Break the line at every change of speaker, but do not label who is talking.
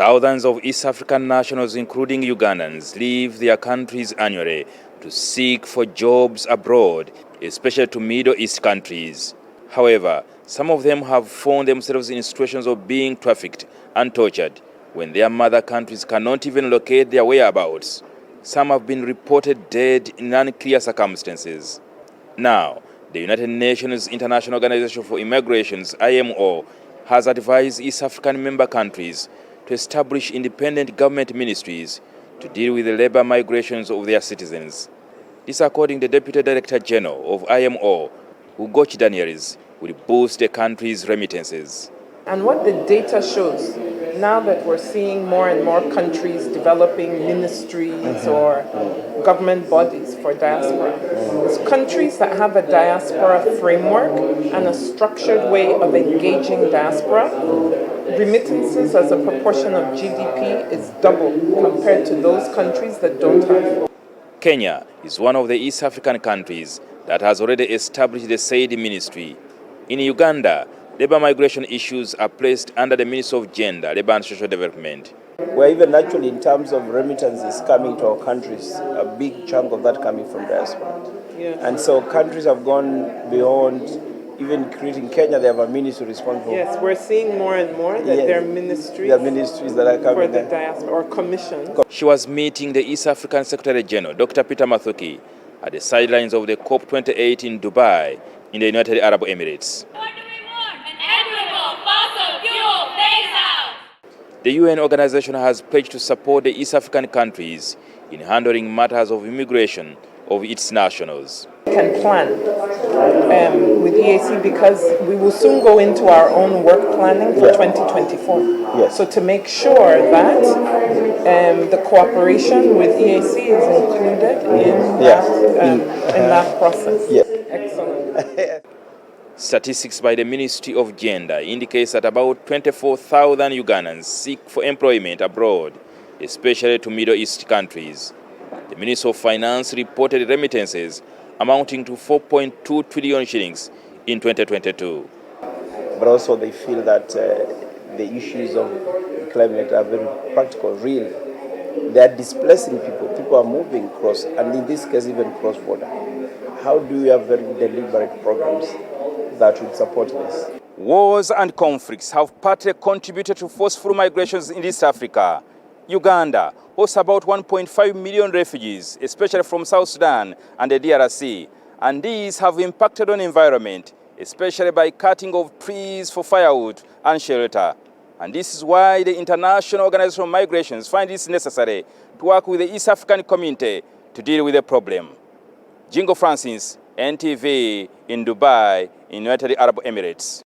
Thousands of East African nationals, including Ugandans, leave their countries annually to seek for jobs abroad, especially to Middle East countries. However, some of them have found themselves in situations of being trafficked and tortured when their mother countries cannot even locate their whereabouts. Some have been reported dead in unclear circumstances. Now, the United Nations International Organization for Immigrations, IMO, has advised East African member countries to establish independent government ministries to deal with the labor migrations of their citizens. This, according to the Deputy Director-General of IMO, Ugochi Daniels, will boost the country's remittances.
And what the data shows, now that we're seeing more and more countries developing ministries or government bodies for diaspora, is countries that have a diaspora framework and a structured way of engaging diaspora, remittances as a proportion of GDP is double compared to those countries that don't have.
Kenya is one of the East African countries that has already established the said ministry. In Uganda, labor migration issues are placed under the Ministry of Gender, Labor and Social Development.
Where even actually in terms of remittances coming to our countries, a big chunk of that coming from diaspora.
Yes.
And so countries have gone beyond even creating Kenya, they have a ministry responsible.
Yes, we're seeing more and more that
Yes.
there are ministries.
There are ministries that are coming
for the diaspora or commission.
She was meeting the East African Secretary-General, Dr. Mathuki, at the sidelines of the COP28 in Dubai, in the United Arab Emirates.
What do we want? An equitable fossil fuel phase-out.
The UN organization has pledged to support the East African countries in handling matters of immigration of its nationals.
We can plan with EAC because we will soon go into our own work planning for 2024.
Yes.
So to make sure that the cooperation with EAC is included in that process.
Yes.
Excellent.
Statistics by the Ministry of Gender indicates that about 24,000 Ugandans seek for employment abroad, especially to Middle East countries. The Ministry of Finance reported remittances amounting to 4.2 trillion shillings in 2022.
But also they feel that the issues of climate are very practical, real. They are displacing people. People are moving across, and in this case even cross-border. How do we have very deliberate programs that would support this?
Wars and conflicts have partly contributed to forceful migrations in East Africa. Uganda hosts about 1.5 million refugees, especially from South Sudan and the DRC, and these have impacted on environment, especially by cutting of trees for firewood and shelter. And this is why the International Organization of Migrations finds it necessary to work with the East African community to deal with the problem. Jingo Francis, NTV in Dubai, in United Arab Emirates.